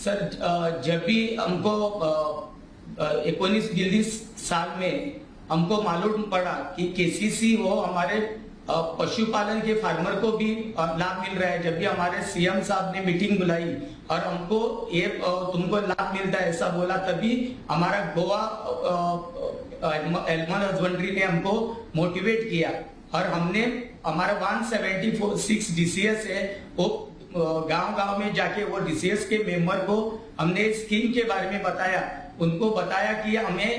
Sir जब भी हमको 19 साल में हमको मालूम पड़ा कि केसीसी वो हमारे पशुपालन के फार्मर को भी लाभ मिल रहा है, जब भी हमारे सीएम साहब ने मीटिंग बुलाई और हमको ये तुमको लाभ मिलता है ऐसा बोला, तभी हमारा गोवा एनिमल हस्बेंड्री ने हमको मोटिवेट किया और हमने हमारा 176 डीसीएस है, वो गांव-गांव में जाके वो डीसीएस के मेंबर को हमने स्कीम के बारे में बताया, उनको बताया कि हमें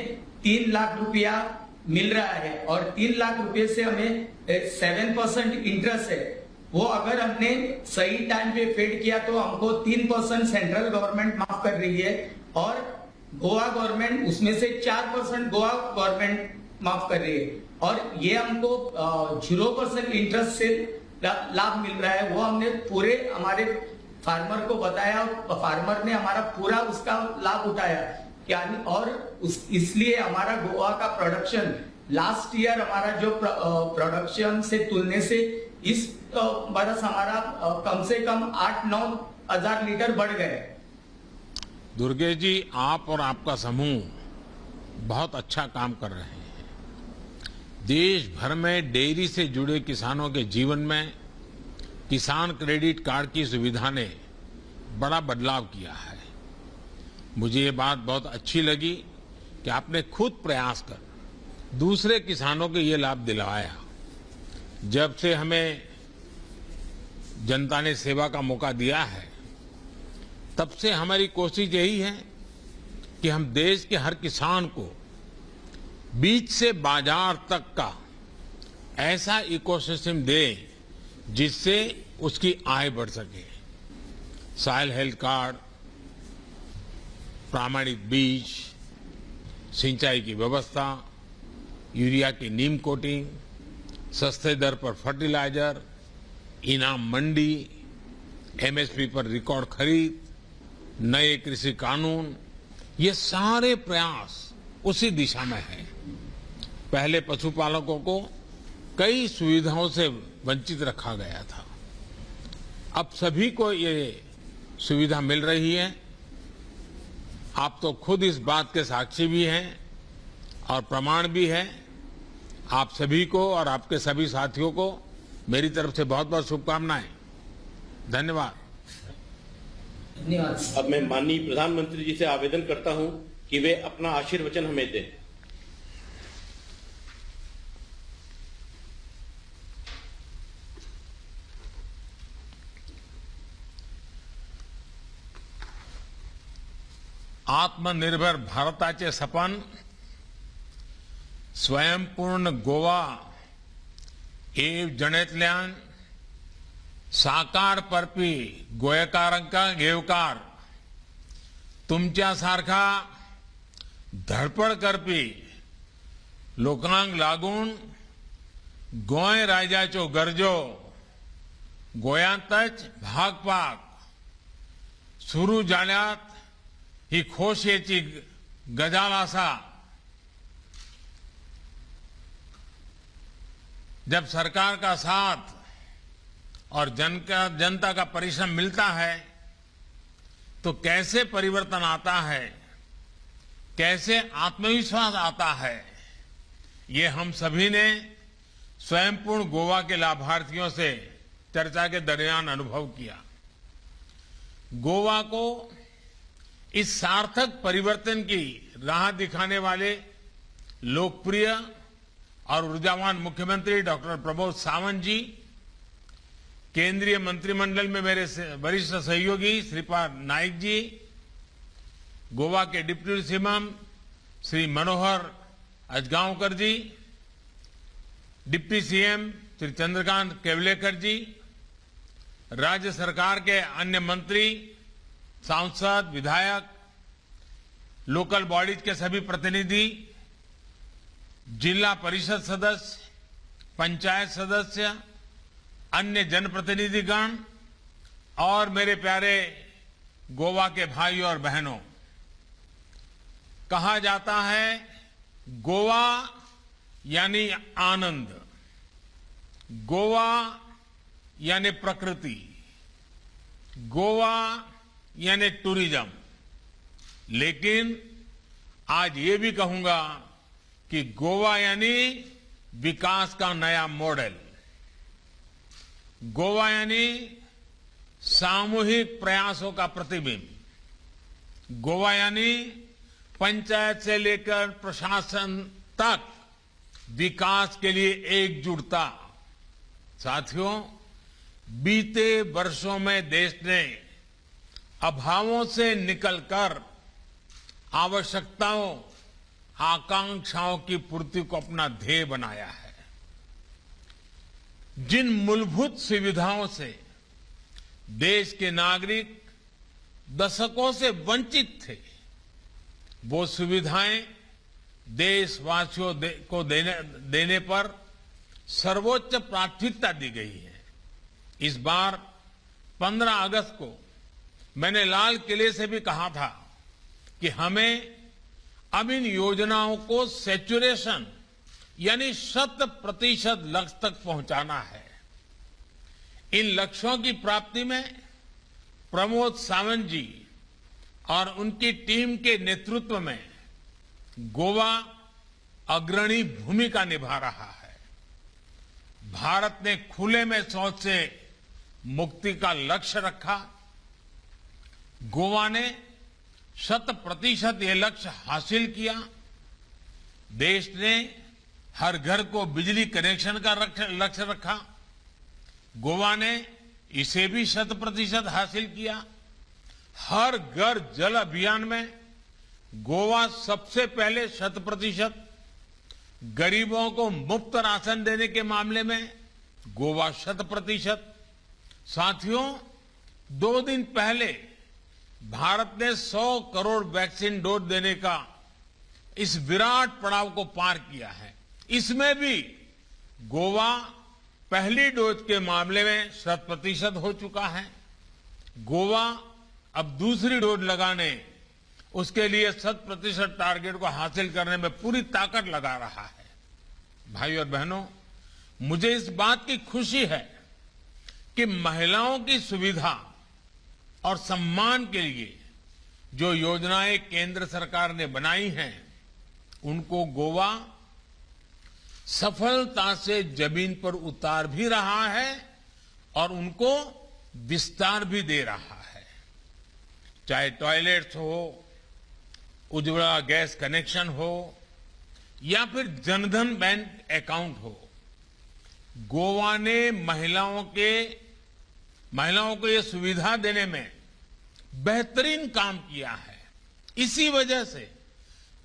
3 लाख रुपया मिल रहा है और 3 लाख रुपए से हमें 7% इंटरेस्ट है, वो अगर हमने सही टाइम पे फेड किया तो हमको 3% सेंट्रल गवर्नमेंट माफ कर रही है और गोवा गवर्नमेंट उसमें से 4% गोवा गवर्नमेंट माफ कर रही है और ये हमको 0% इंटरेस्ट से लाभ मिल रहा है। वो हमने पूरे हमारे फार्मर को बताया और फार्मर ने हमारा पूरा उसका लाभ उठाया क्या, और इसलिए हमारा गोवा का प्रोडक्शन लास्ट ईयर हमारा जो प्रोडक्शन से तुलने से इस बरस हमारा कम से कम 8-9 हजार लीटर बढ़ गए। दुर्गेश जी, आप और आपका समूह बहुत अच्छा काम कर रहे हैं। देश भर में डेयरी से जुड़े किसानों के जीवन में किसान क्रेडिट कार्ड की सुविधा ने बड़ा बदलाव किया है। मुझे ये बात बहुत अच्छी लगी कि आपने खुद प्रयास कर दूसरे किसानों को ये लाभ दिलवाया। जब से हमें जनता ने सेवा का मौका दिया है, तब से हमारी कोशिश यही है कि हम देश के हर किसान को बीज से बाजार तक का ऐसा इकोसिस्टम दें जिससे उसकी आय बढ़ सके। सॉइल हेल्थ कार्ड, प्रामाणिक बीज, सिंचाई की व्यवस्था, यूरिया की नीम कोटिंग, सस्ते दर पर फर्टिलाइजर, इनाम मंडी, एमएसपी पर रिकॉर्ड खरीद, नए कृषि कानून, ये सारे प्रयास उसी दिशा में है। पहले पशुपालकों को कई सुविधाओं से वंचित रखा गया था, अब सभी को ये सुविधा मिल रही है। आप तो खुद इस बात के साक्षी भी हैं और प्रमाण भी है। आप सभी को और आपके सभी साथियों को मेरी तरफ से बहुत बहुत शुभकामनाएं। धन्यवाद। धन्यवाद। अब मैं माननीय प्रधानमंत्री जी से आवेदन करता हूं कि वे अपना आशीर्वचन हमें दें। आत्मनिर्भर भारताचे सपन, स्वयंपूर्ण गोवा एव जणेतल्यान साकार परपी गोंयकारांका येवकार तुमच्या सारखा धडपड करपी लोकांक लागून गोंय राज्याच्यो गरजो गोंयांतच भागपाक सुरू जाल्यात ही खोशयेची गजाल आसा। जब सरकार का साथ और जनता का परिश्रम मिलता है तो कैसे परिवर्तन आता है, कैसे आत्मविश्वास आता है, ये हम सभी ने स्वयंपूर्ण गोवा के लाभार्थियों से चर्चा के दरमियान अनुभव किया। गोवा को इस सार्थक परिवर्तन की राह दिखाने वाले लोकप्रिय और ऊर्जावान मुख्यमंत्री डॉक्टर प्रमोद सावंत जी, केंद्रीय मंत्रिमंडल में मेरे वरिष्ठ सहयोगी श्रीपाद नाइक जी, गोवा के डिप्टी सीएम श्री मनोहर अजगांवकर जी, डिप्टी सीएम श्री चंद्रकांत केवलेकर जी, राज्य सरकार के अन्य मंत्री, सांसद, विधायक, लोकल बॉडीज के सभी प्रतिनिधि, जिला परिषद सदस्य, पंचायत सदस्य, अन्य जनप्रतिनिधिगण और मेरे प्यारे गोवा के भाई और बहनों, कहा जाता है गोवा यानी आनंद, गोवा यानी प्रकृति, गोवा यानी टूरिज्म, लेकिन आज ये भी कहूंगा कि गोवा यानी विकास का नया मॉडल, गोवा यानी सामूहिक प्रयासों का प्रतिबिंब, गोवा यानी पंचायत से लेकर प्रशासन तक विकास के लिए एकजुटता। साथियों, बीते वर्षों में देश ने अभावों से निकलकर आवश्यकताओं, आकांक्षाओं की पूर्ति को अपना ध्येय बनाया है। जिन मूलभूत सुविधाओं से देश के नागरिक दशकों से वंचित थे, वो सुविधाएं देशवासियों को देने पर सर्वोच्च प्राथमिकता दी गई है। इस बार 15 अगस्त को मैंने लाल किले से भी कहा था कि हमें अब इन योजनाओं को सैचुरेशन यानी 100% लक्ष्य तक पहुंचाना है। इन लक्ष्यों की प्राप्ति में प्रमोद सावंत जी और उनकी टीम के नेतृत्व में गोवा अग्रणी भूमिका निभा रहा है। भारत ने खुले में शौच से मुक्ति का लक्ष्य रखा। गोवा ने 100% ये लक्ष्य हासिल किया। देश ने हर घर को बिजली कनेक्शन का लक्ष्य रखा। गोवा ने इसे भी 100% हासिल किया। हर घर जल अभियान में गोवा सबसे पहले 100%, गरीबों को मुफ्त राशन देने के मामले में गोवा 100%। साथियों, 2 दिन पहले भारत ने 100 करोड़ वैक्सीन डोज देने का इस विराट पड़ाव को पार किया है। इसमें भी गोवा पहली डोज के मामले में 100% हो चुका है। गोवा अब दूसरी डोज लगाने, उसके लिए 100% टारगेट को हासिल करने में पूरी ताकत लगा रहा है। भाइयों और बहनों, मुझे इस बात की खुशी है कि महिलाओं की सुविधा और सम्मान के लिए जो योजनाएं केंद्र सरकार ने बनाई हैं, उनको गोवा सफलता से जमीन पर उतार भी रहा है और उनको विस्तार भी दे रहा है। चाहे टॉयलेट्स हो, उज्ज्वला गैस कनेक्शन हो या फिर जनधन बैंक अकाउंट हो, गोवा ने महिलाओं को ये सुविधा देने में बेहतरीन काम किया है। इसी वजह से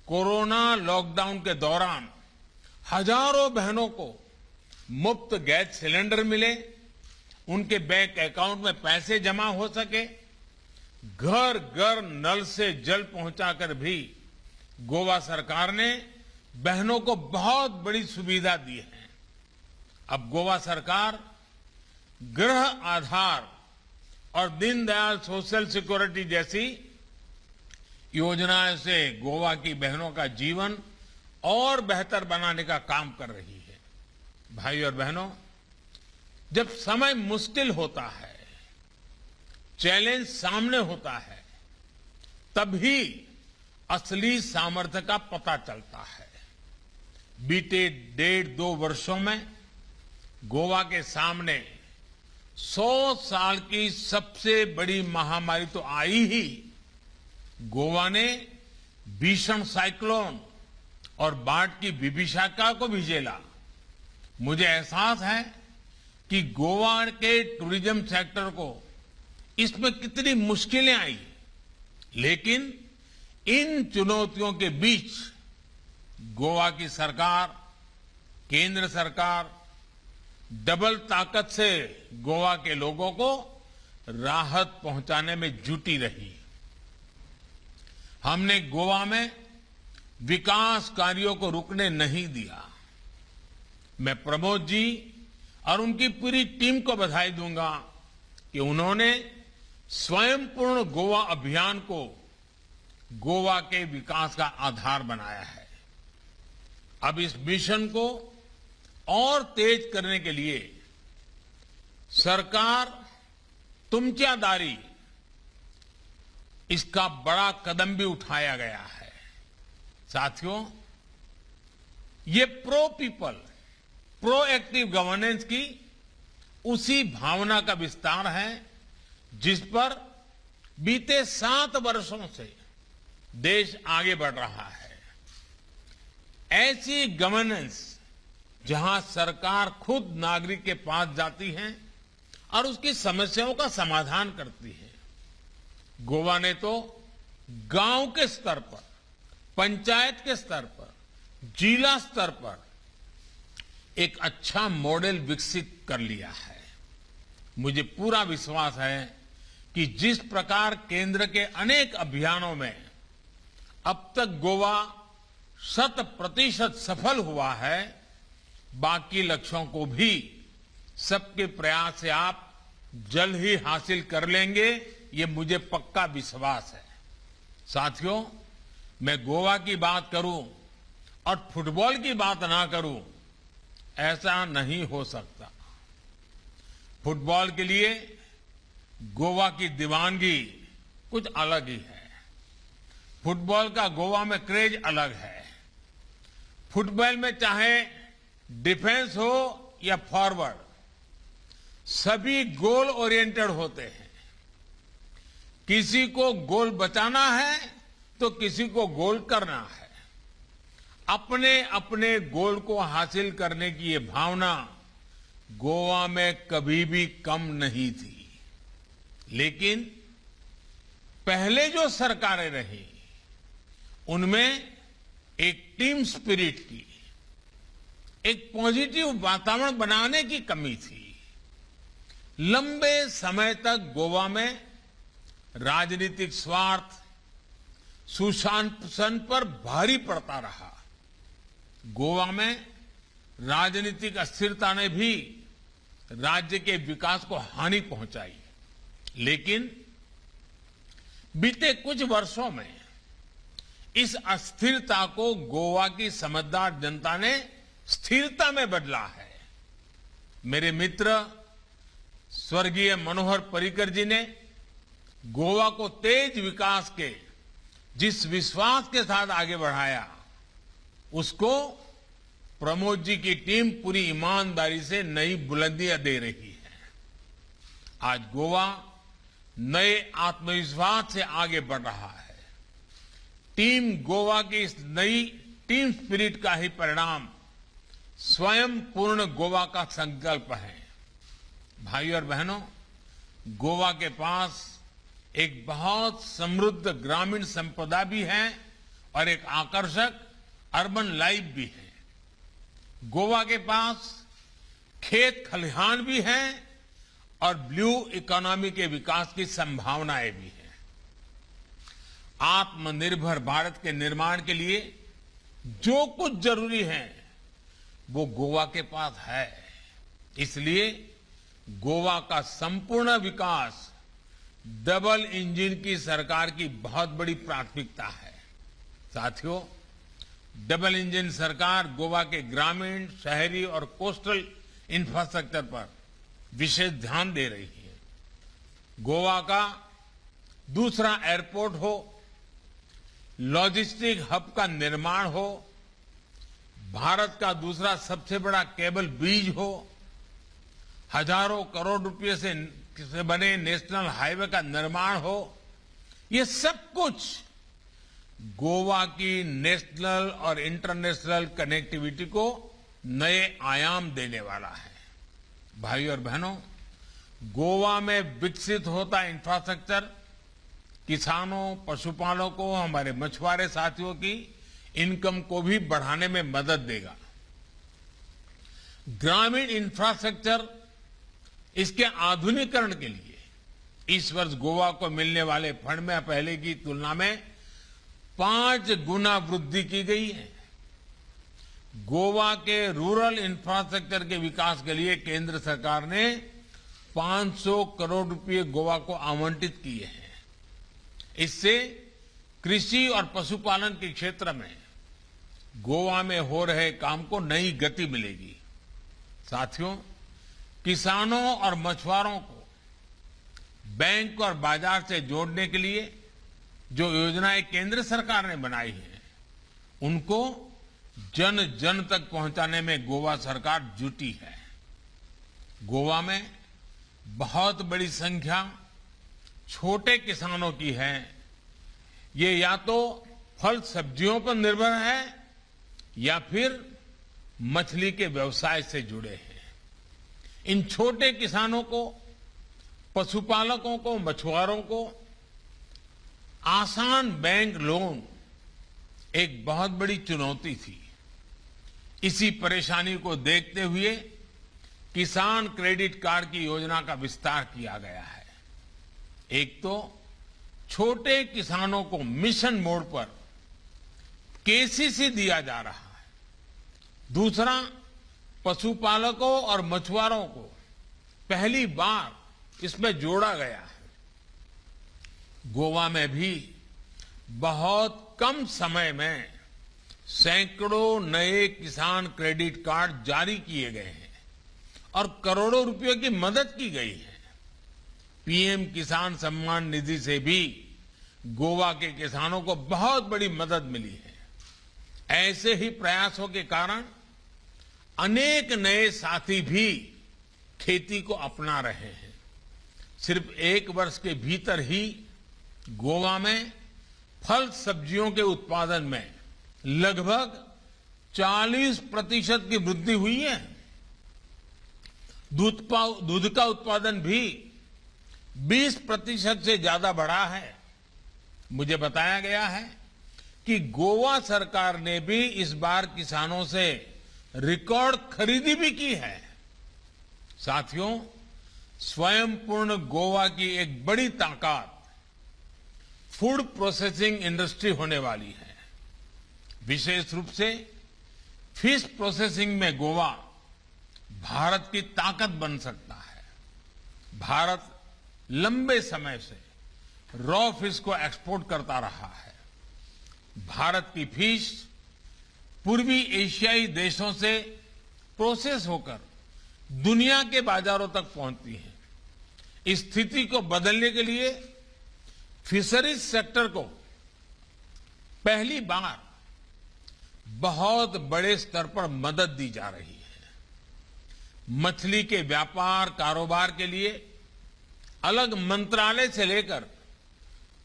कोरोना लॉकडाउन के दौरान हजारों बहनों को मुफ्त गैस सिलेंडर मिले, उनके बैंक अकाउंट में पैसे जमा हो सके, घर घर नल से जल पहुंचाकर भी गोवा सरकार ने बहनों को बहुत बड़ी सुविधा दी है। अब गोवा सरकार गृह आधार और दीनदयाल सोशल सिक्योरिटी जैसी योजनाओं से गोवा की बहनों का जीवन और बेहतर बनाने का काम कर रही है। भाइयों और बहनों, जब समय मुश्किल होता है, चैलेंज सामने होता है, तभी असली सामर्थ्य का पता चलता है। बीते 1.5-2 वर्षों में गोवा के सामने 100 साल की सबसे बड़ी महामारी तो आई ही, गोवा ने भीषण साइक्लोन और बाढ़ की विभीषिका को भी झेला। मुझे एहसास है कि गोवा के टूरिज्म सेक्टर को इसमें कितनी मुश्किलें आई, लेकिन इन चुनौतियों के बीच गोवा की सरकार, केंद्र सरकार डबल ताकत से गोवा के लोगों को राहत पहुंचाने में जुटी रही। हमने गोवा में विकास कार्यों को रुकने नहीं दिया। मैं प्रमोद जी और उनकी पूरी टीम को बधाई दूंगा कि उन्होंने स्वयं पूर्ण गोवा अभियान को गोवा के विकास का आधार बनाया है। अब इस मिशन को और तेज करने के लिए सरकार तुमच्या दारी इसका बड़ा कदम भी उठाया गया है। साथियों, ये प्रो पीपल, प्रोएक्टिव गवर्नेंस की उसी भावना का विस्तार है जिस पर बीते 7 वर्षों से देश आगे बढ़ रहा है। ऐसी गवर्नेंस जहां सरकार खुद नागरिक के पास जाती है और उसकी समस्याओं का समाधान करती है। गोवा ने तो गांव के स्तर पर, पंचायत के स्तर पर, जिला स्तर पर एक अच्छा मॉडल विकसित कर लिया है। मुझे पूरा विश्वास है कि जिस प्रकार केंद्र के अनेक अभियानों में अब तक गोवा 100% सफल हुआ है, बाकी लक्ष्यों को भी सबके प्रयास से आप जल्द ही हासिल कर लेंगे, ये मुझे पक्का विश्वास है। साथियों, मैं गोवा की बात करूं और फुटबॉल की बात ना करूं, ऐसा नहीं हो सकता। फुटबॉल के लिए गोवा की दीवानगी कुछ अलग ही है। फुटबॉल का गोवा में क्रेज अलग है। फुटबॉल में चाहे डिफेंस हो या फॉरवर्ड, सभी गोल ओरिएंटेड होते हैं। किसी को गोल बचाना है तो किसी को गोल करना है। अपने अपने गोल को हासिल करने की ये भावना गोवा में कभी भी कम नहीं थी। लेकिन पहले जो सरकारें रही, उनमें एक टीम स्पिरिट की, एक पॉजिटिव वातावरण बनाने की कमी थी। लंबे समय तक गोवा में राजनीतिक स्वार्थ सुशासन पर भारी पड़ता रहा। गोवा में राजनीतिक अस्थिरता ने भी राज्य के विकास को हानि पहुंचाई। लेकिन बीते कुछ वर्षों में इस अस्थिरता को गोवा की समझदार जनता ने स्थिरता में बदला है। मेरे मित्र स्वर्गीय मनोहर पर्रिकर जी ने गोवा को तेज विकास के जिस विश्वास के साथ आगे बढ़ाया, उसको प्रमोद जी की टीम पूरी ईमानदारी से नई बुलंदियां दे रही है। आज गोवा नए आत्मविश्वास से आगे बढ़ रहा है। टीम गोवा की इस नई टीम स्पिरिट का ही परिणाम स्वयं पूर्ण गोवा का संकल्प है। भाइयों और बहनों, गोवा के पास एक बहुत समृद्ध ग्रामीण संपदा भी है और एक आकर्षक अर्बन लाइफ भी है। गोवा के पास खेत खलिहान भी हैं और ब्लू इकोनॉमी के विकास की संभावनाएं भी हैं। आत्मनिर्भर भारत के निर्माण के लिए जो कुछ जरूरी है वो गोवा के पास है। इसलिए गोवा का संपूर्ण विकास डबल इंजन की सरकार की बहुत बड़ी प्राथमिकता है। साथियों, डबल इंजन सरकार गोवा के ग्रामीण, शहरी और कोस्टल इंफ्रास्ट्रक्चर पर विशेष ध्यान दे रही है। गोवा का दूसरा एयरपोर्ट हो, लॉजिस्टिक हब का निर्माण हो, भारत का दूसरा सबसे बड़ा केबल ब्रिज हो, हजारों करोड़ रुपए से बने नेशनल हाईवे का निर्माण हो, ये सब कुछ गोवा की नेशनल और इंटरनेशनल कनेक्टिविटी को नए आयाम देने वाला है। भाइयों और बहनों, गोवा में विकसित होता इंफ्रास्ट्रक्चर किसानों, पशुपालकों, हमारे मछुआरे साथियों की इनकम को भी बढ़ाने में मदद देगा। ग्रामीण इंफ्रास्ट्रक्चर, इसके आधुनिकीकरण के लिए इस वर्ष गोवा को मिलने वाले फंड में पहले की तुलना में 5 गुना वृद्धि की गई है। गोवा के रूरल इंफ्रास्ट्रक्चर के विकास के लिए केंद्र सरकार ने 500 करोड़ रुपए गोवा को आवंटित किए हैं। इससे कृषि और पशुपालन के क्षेत्र में गोवा में हो रहे काम को नई गति मिलेगी। साथियों, किसानों और मछुआरों को बैंक और बाजार से जोड़ने के लिए जो योजनाएं केंद्र सरकार ने बनाई है उनको जन जन तक पहुंचाने में गोवा सरकार जुटी है। गोवा में बहुत बड़ी संख्या छोटे किसानों की है। ये या तो फल सब्जियों पर निर्भर है या फिर मछली के व्यवसाय से जुड़े हैं। इन छोटे किसानों को, पशुपालकों को, मछुआरों को आसान बैंक लोन एक बहुत बड़ी चुनौती थी। इसी परेशानी को देखते हुए किसान क्रेडिट कार्ड की योजना का विस्तार किया गया है। एक तो छोटे किसानों को मिशन मोड पर केसीसी दिया जा रहा है, दूसरा पशुपालकों और मछुआरों को पहली बार इसमें जोड़ा गया है। गोवा में भी बहुत कम समय में सैकड़ों नए किसान क्रेडिट कार्ड जारी किए गए हैं और करोड़ों रुपयों की मदद की गई है। पीएम किसान सम्मान निधि से भी गोवा के किसानों को बहुत बड़ी मदद मिली है। ऐसे ही प्रयासों के कारण अनेक नए साथी भी खेती को अपना रहे हैं। सिर्फ 1 वर्ष के भीतर ही गोवा में फल सब्जियों के उत्पादन में लगभग 40% की वृद्धि हुई है। दूध का उत्पादन भी 20% से ज्यादा बढ़ा है। मुझे बताया गया है कि गोवा सरकार ने भी इस बार किसानों से रिकॉर्ड खरीदी भी की है। साथियों, स्वयं पूर्ण गोवा की एक बड़ी ताकत फूड प्रोसेसिंग इंडस्ट्री होने वाली है। विशेष रूप से फिश प्रोसेसिंग में गोवा भारत की ताकत बन सकता है। भारत लंबे समय से रॉ फिश को एक्सपोर्ट करता रहा है। भारत की फिश पूर्वी एशियाई देशों से प्रोसेस होकर दुनिया के बाजारों तक पहुंचती है। इस स्थिति को बदलने के लिए फिशरीज सेक्टर को पहली बार बहुत बड़े स्तर पर मदद दी जा रही है। मछली के व्यापार कारोबार के लिए अलग मंत्रालय से लेकर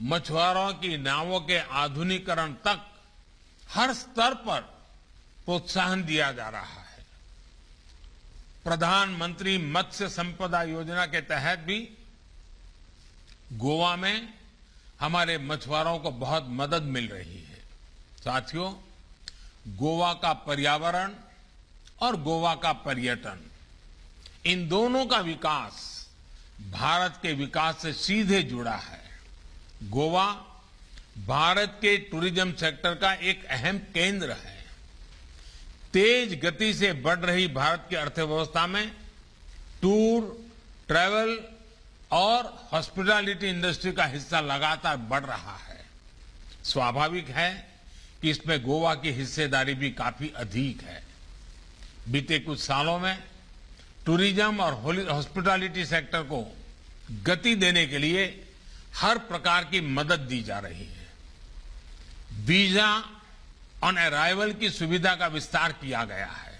मछुआरों की नावों के आधुनिकीकरण तक हर स्तर पर प्रोत्साहन दिया जा रहा है। प्रधानमंत्री मत्स्य संपदा योजना के तहत भी गोवा में हमारे मछुआरों को बहुत मदद मिल रही है। साथियों, गोवा का पर्यावरण और गोवा का पर्यटन, इन दोनों का विकास भारत के विकास से सीधे जुड़ा है। गोवा भारत के टूरिज्म सेक्टर का एक अहम केंद्र है। तेज गति से बढ़ रही भारत की अर्थव्यवस्था में टूर, ट्रैवल और हॉस्पिटैलिटी इंडस्ट्री का हिस्सा लगातार बढ़ रहा है। स्वाभाविक है कि इसमें गोवा की हिस्सेदारी भी काफी अधिक है। बीते कुछ सालों में टूरिज्म और हॉस्पिटैलिटी सेक्टर को गति देने के लिए हर प्रकार की मदद दी जा रही है। वीजा ऑन अराइवल की सुविधा का विस्तार किया गया है।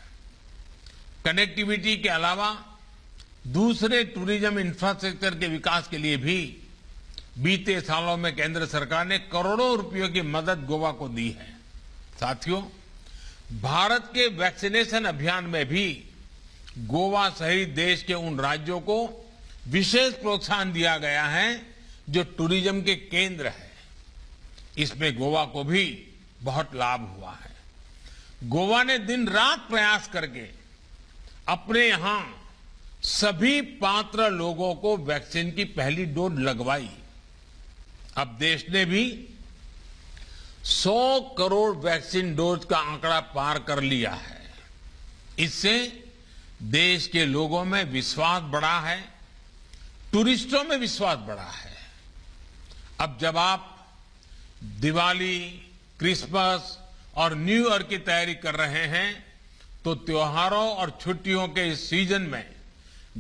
कनेक्टिविटी के अलावा दूसरे टूरिज्म इंफ्रास्ट्रक्चर के विकास के लिए भी बीते सालों में केंद्र सरकार ने करोड़ों रुपयों की मदद गोवा को दी है। साथियों, भारत के वैक्सीनेशन अभियान में भी गोवा सहित देश के उन राज्यों को विशेष प्रोत्साहन दिया गया है जो टूरिज्म के केंद्र है। इसमें गोवा को भी बहुत लाभ हुआ है। गोवा ने दिन रात प्रयास करके अपने यहां सभी पात्र लोगों को वैक्सीन की पहली डोज लगवाई। अब देश ने भी 100 करोड़ वैक्सीन डोज का आंकड़ा पार कर लिया है। इससे देश के लोगों में विश्वास बढ़ा है, टूरिस्टों में विश्वास बढ़ा है। अब जब आप दिवाली, क्रिसमस और न्यू ईयर की तैयारी कर रहे हैं तो त्योहारों और छुट्टियों के इस सीजन में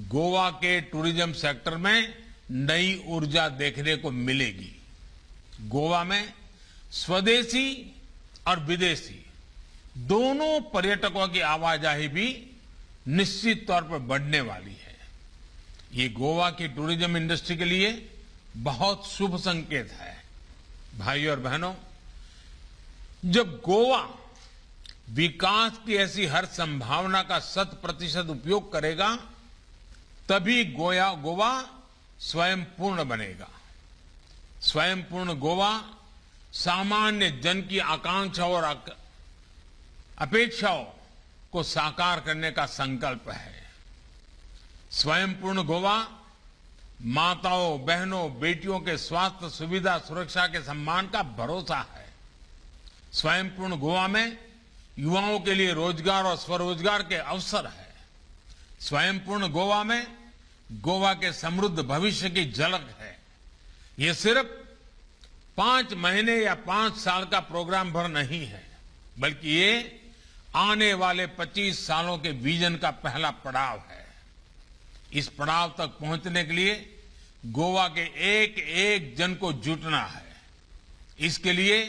गोवा के टूरिज्म सेक्टर में नई ऊर्जा देखने को मिलेगी। गोवा में स्वदेशी और विदेशी दोनों पर्यटकों की आवाजाही भी निश्चित तौर पर बढ़ने वाली है। ये गोवा की टूरिज्म इंडस्ट्री के लिए बहुत शुभ संकेत है। भाइयों और बहनों, जब गोवा विकास की ऐसी हर संभावना का 100% उपयोग करेगा, तभी गोवा स्वयं पूर्ण बनेगा। स्वयं पूर्ण गोवा सामान्य जन की आकांक्षाओं और अपेक्षाओं को साकार करने का संकल्प है। स्वयं पूर्ण गोवा माताओं, बहनों, बेटियों के स्वास्थ्य, सुविधा, सुरक्षा के सम्मान का भरोसा है। स्वयं पूर्ण गोवा में युवाओं के लिए रोजगार और स्वरोजगार के अवसर है। स्वयं पूर्ण गोवा में गोवा के समृद्ध भविष्य की झलक है। ये सिर्फ 5 महीने या 5 साल का प्रोग्राम भर नहीं है, बल्कि ये आने वाले 25 सालों के विजन का पहला पड़ाव है। इस पड़ाव तक पहुंचने के लिए गोवा के एक एक जन को जुटना है। इसके लिए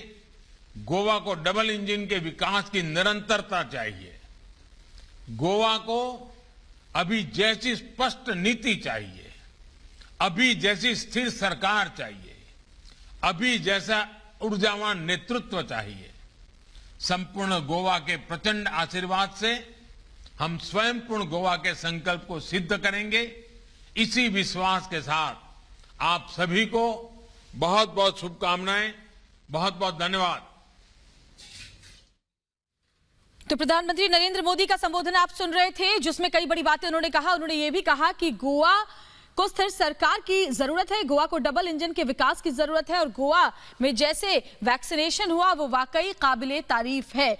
गोवा को डबल इंजन के विकास की निरंतरता चाहिए। गोवा को अभी जैसी स्पष्ट नीति चाहिए, अभी जैसी स्थिर सरकार चाहिए, अभी जैसा ऊर्जावान नेतृत्व चाहिए। संपूर्ण गोवा के प्रचंड आशीर्वाद से हम स्वयं पूर्ण गोवा के संकल्प को सिद्ध करेंगे। इसी विश्वास के साथ आप सभी को बहुत बहुत शुभकामनाएं, बहुत बहुत धन्यवाद। तो प्रधानमंत्री नरेंद्र मोदी का संबोधन आप सुन रहे थे, जिसमें कई बड़ी बातें उन्होंने कहा। उन्होंने ये भी कहा कि गोवा को स्थिर सरकार की जरूरत है, गोवा को डबल इंजन के विकास की जरूरत है और गोवा में जैसे वैक्सीनेशन हुआ वो वाकई काबिले तारीफ है।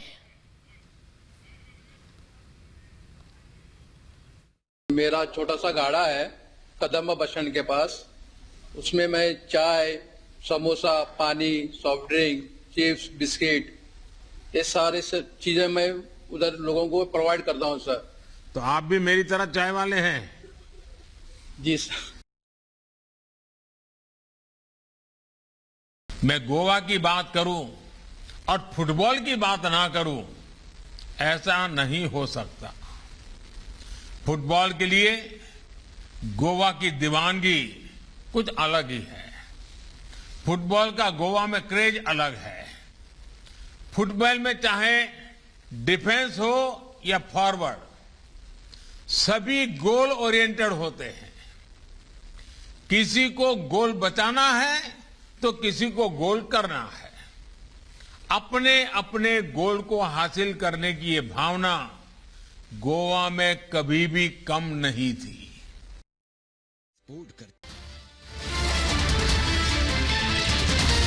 मेरा छोटा सा गाड़ा है कदम बस स्टैंड के पास, उसमें मैं चाय, समोसा, पानी, सॉफ्ट ड्रिंक, चिप्स, बिस्किट, ये सारे चीजें मैं उधर लोगों को प्रोवाइड करता हूँ सर। तो आप भी मेरी तरह चाय वाले हैं? जी सर। मैं गोवा की बात करूं और फुटबॉल की बात ना करूं, ऐसा नहीं हो सकता। फुटबॉल के लिए गोवा की दीवानगी कुछ अलग ही है। फुटबॉल का गोवा में क्रेज अलग है। फुटबॉल में चाहे डिफेंस हो या फॉरवर्ड, सभी गोल ओरिएंटेड होते हैं। किसी को गोल बचाना है तो किसी को गोल करना है। अपने अपने गोल को हासिल करने की ये भावना गोवा में कभी भी कम नहीं थी।